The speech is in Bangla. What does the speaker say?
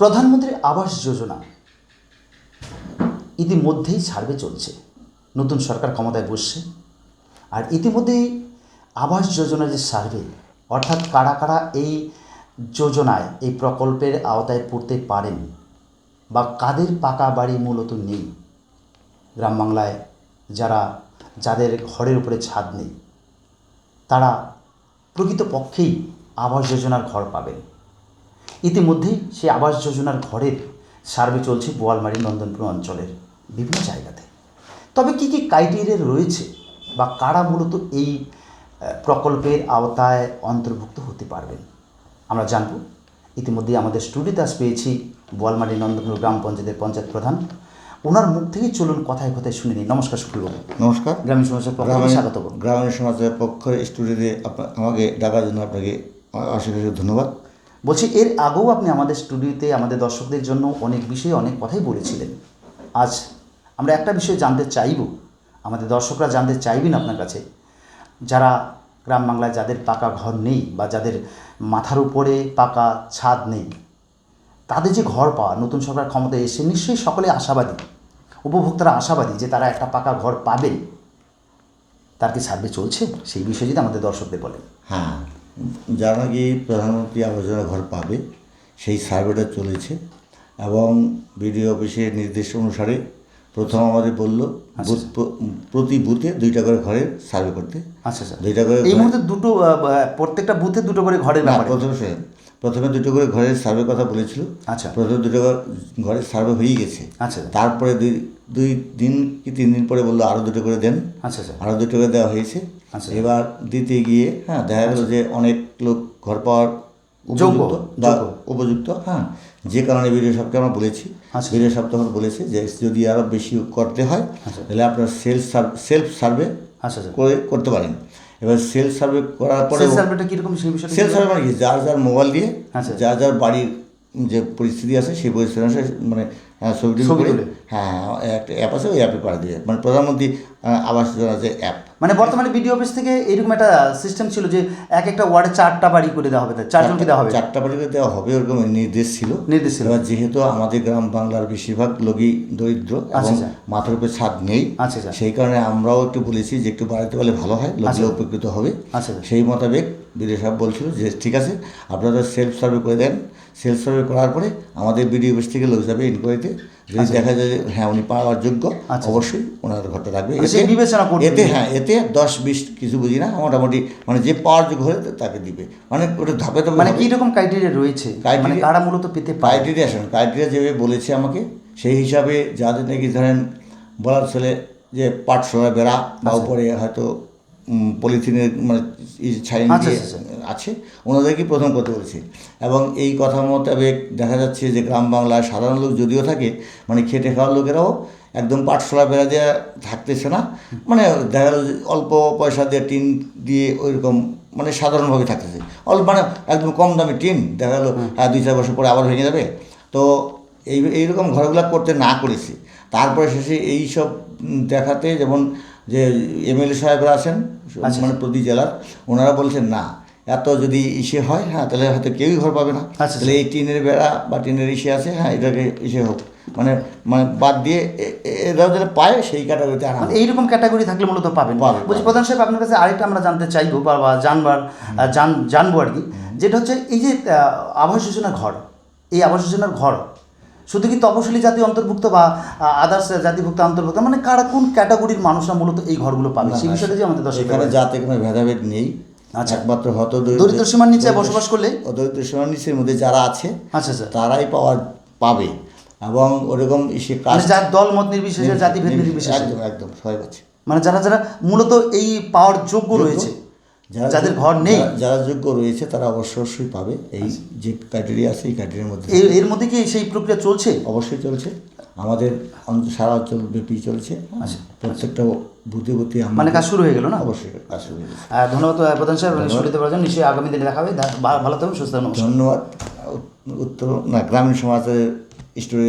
প্রধানমন্ত্রী আবাস যোজনা ইতিমধ্যেই সার্ভে চলছে, নতুন সরকার ক্ষমতায় বসছে। আর ইতিমধ্যেই আবাস যোজনার যে সার্ভে, অর্থাৎ কারা কারা এই যোজনায় এই প্রকল্পের আওতায় পড়তে পারেন বা কাদের পাকা বাড়ি মূলত নেই, গ্রাম বাংলায় যাদের ঘরের উপরে ছাদ নেই, তারা প্রকৃতপক্ষেই আবাস যোজনার ঘর পাবেন। ইতিমধ্যেই সেই আবাস যোজনার ঘরের সার্ভে চলছে বোয়ালমারী নন্দনপুর অঞ্চলের বিভিন্ন জায়গাতে। তবে কী কী ক্রাইটেরিয়া রয়েছে বা কারা মূলত এই প্রকল্পের আওতায় অন্তর্ভুক্ত হতে পারবেন আমরা জানব। ইতিমধ্যেই আমাদের স্টুডিওতে পেয়েছি বোয়ালমারী নন্দনপুর গ্রাম পঞ্চায়েতের পঞ্চায়েত প্রধান। ওনার মুখ থেকেই চলুন কথায় কথায় শুনে নিই। নমস্কার সুপ্রিয়বাবু। নমস্কার। গ্রামীণ সমাজের পক্ষ থেকে স্বাগত। গ্রামীণ সমাজের পক্ষে স্টুডিওতে আমাকে ডাকার জন্য আপনাকে অশেষ ধন্যবাদ। বলছি, এর আগেও আপনি আমাদের স্টুডিওতে আমাদের দর্শকদের জন্য অনেক বিষয়ে অনেক কথাই বলেছিলেন। আজ আমরা একটা বিষয় জানতে চাইব, আমাদের দর্শকরা জানতে চাইবেন আপনার কাছে, যারা গ্রাম বাংলায় যাদের পাকা ঘর নেই বা যাদের মাথার উপরে পাকা ছাদ নেই, তাদের যে ঘর পাওয়া, নতুন সরকার ক্ষমতায় এসে নিশ্চয়ই সকলে আশাবাদী, উপভোক্তারা আশাবাদী যে তারা একটা পাকা ঘর পাবেন। তার কি সার্ভে চলছে, সেই বিষয়ে যদি আমাদের দর্শকদের বলেন। হ্যাঁ, যারা নাকি প্রধানমন্ত্রী আবাস যোজনা ঘর পাবে সেই সার্ভেটা চলেছে এবং বিডিও অফিসের নির্দেশ অনুসারে প্রথম আমাদের বললো প্রতি বুথে 2টা করে ঘরের সার্ভে করতে। আচ্ছা স্যার, 2টা করে এই মুহূর্তে প্রত্যেকটা বুথে 2টো করে ঘরের ব্যাপারে প্রথমে 2টো করে ঘরের সার্ভে কথা বলেছিল। আচ্ছা, প্রথমে 2টো ঘরের সার্ভে হয়ে গেছে। আচ্ছা, তারপরে 2 দিন কি 3 দিন পরে বললো আরও 2টো করে দেন। আচ্ছা স্যার, আরও 2টো করে দেওয়া হয়েছে। আচ্ছা, এবার দিতে গিয়ে দেখা গেল যে অনেক লোক ঘর পাওয়ার উপযুক্ত, যে কারণে বিডিও সাহেবকে আমরা বলেছি। বিডিও সাহেব তখন বলেছে যে যদি আরও বেশি করতে হয় তাহলে আপনার সেলফ সার্ভে করতে পারেন। এবার সেলফ সার্ভে করার পরে সেলফ সার্ভে মানে কি, যার মোবাইল দিয়ে যার বাড়ির যে পরিস্থিতি আছে সেই পরিস্থিতি অনুসারে মানে ছবিটি করে একটা অ্যাপ আছে, ওই অ্যাপে করে দিয়ে, মানে প্রধানমন্ত্রী আবাস যোজনা যে অ্যাপ। মানে বর্তমানে বিডিও অফিস থেকে এরকম একটা সিস্টেম ছিল যে একটা ওয়ার্ডে 4টা বাড়ি করে দেওয়া হবে, 4জনকে দেওয়া হবে, 4টা বাড়ি করে দেওয়া হবে, ওরকম নির্দেশ ছিল। এবার যেহেতু আমাদের গ্রাম বাংলার বেশিরভাগ লোকই দরিদ্র এবং মাথার উপরে ছাদ নেই, সেই কারণে আমরাও একটু বলেছি যে একটু বাড়াতে পারলে ভালো হয়, লোকগুলো উপকৃত হবে। সেই মোতাবেক বিডিও সাহেব বলছিল যে ঠিক আছে, আপনারা সেলফ সার্ভে করে দেন। সেলফ সার্ভে করার পরে আমাদের বিডিও অফিস থেকে লোক যাবে ইনকোয়ারিতে, যদি দেখা যায় যে হ্যাঁ উনি পাওয়ার যোগ্য, অবশ্যই ওনার ঘরটা রাখবে। এতে 10-20 কিছু বুঝি না, মোটামুটি মানে যে পাওয়ার যোগ্য হলে তাকে দিবে, মানে ওটা ধাপে ধাপে। মানে কীরকম ক্রাইটেরিয়া রয়েছে, কারা মূলত পেতে ক্রাইটেরিয়া যেভাবে বলেছে আমাকে, সেই হিসাবে যাদের নাকি ধরেন বলার ছেলে যে পাটশোলা বেড়া বা উপরে হয়তো পলিথিনের মানে ছাই আছে, ওনাদেরকে প্রথম করতে বলেছি। এবং এই কথা মোতাবেক দেখা যাচ্ছে যে গ্রাম বাংলায় সাধারণ লোক যদিও থাকে, মানে খেটে খাওয়ার লোকেরাও একদম পাটশোলা বেড়া দিয়ে থাকতেছে না, মানে দেখা গেল অল্প পয়সা দিয়ে টিন দিয়ে ওইরকম মানে সাধারণভাবে থাকতেছে, অল্প মানে একদম কম দামি টিন, দেখা গেলো 2-4 বছর পরে আবার ভেঙে যাবে। তো এইরকম ঘরগুলো করতে না করেছি। তারপরে শেষে এইসব দেখাতে, যেমন যে এমএলএ সাহেবরা আছেন মানে প্রতি জেলার, ওনারা বলছেন না, এত যদি ইসে হয় তাহলে হয়তো কেউই ঘর পাবে না, তাহলে এই টিনের বেড়া বা টিনের ইসে আছে এটাকে ইসে হোক, মানে মানে বাদ দিয়ে এরা যারা পায় সেই ক্যাটাগরিতে আনা। এইরকম ক্যাটাগরি থাকলে মূলত পাবেন। বলছি প্রধান সাহেব, আপনার কাছে আরেকটা আমরা জানতে চাইবো বা জানবো আর কি, যেটা হচ্ছে এই যে আবাস যোজনার ঘর, এই আবাস যোজনার ঘর শুধু কি তপশিলি জাতি অন্তর্ভুক্ত বা আদার্স জাতিভুক্ত অন্তর্ভুক্ত, মানে কারা কোন ক্যাটাগরির মানুষরা মূলত এই ঘরগুলো পাবে, সেই বিষয়টা যে আমাদের দর্শক। এখানে জাতে কোনো ভেদাভেদ নেই। একমাত্র হয়তো দরিদ্র সীমার নিচে বসবাস করলে, দরিদ্র সীমার নিচের মধ্যে যারা আছে তারাই পাবে। এবং ওরকম যার দল মত নির্বিশেষে, জাতিভেদ নির্বিশেষে, একদম সবাই পাচ্ছে, মানে যারা মূলত এই পাওয়ার যোগ্য রয়েছে, যাদের ঘর নেই, যারা যোগ্য রয়েছে তারা অবশ্যই পাবে। এই যে ক্রাইটেরিয়া আছে এই ক্রাইটেরিয়ার মধ্যে, এর মধ্যে কি সেই প্রক্রিয়া চলছে? অবশ্যই চলছে, আমাদের সারা অঞ্চল ব্যাপী চলছে। প্রত্যেকটা বুথে বুথে মানে কাজ শুরু হয়ে গেল না? অবশ্যই কাজ শুরু হয়ে গেল। ধন্যবাদ প্রধান সাহেব, শুরুতে পারছেন, নিশ্চয়ই আগামী দিনে দেখা হবে। ভালো থাকুন, সুস্থ থাকুন। ধন্যবাদ। গ্রামীণ সমাজের স্টুডিও।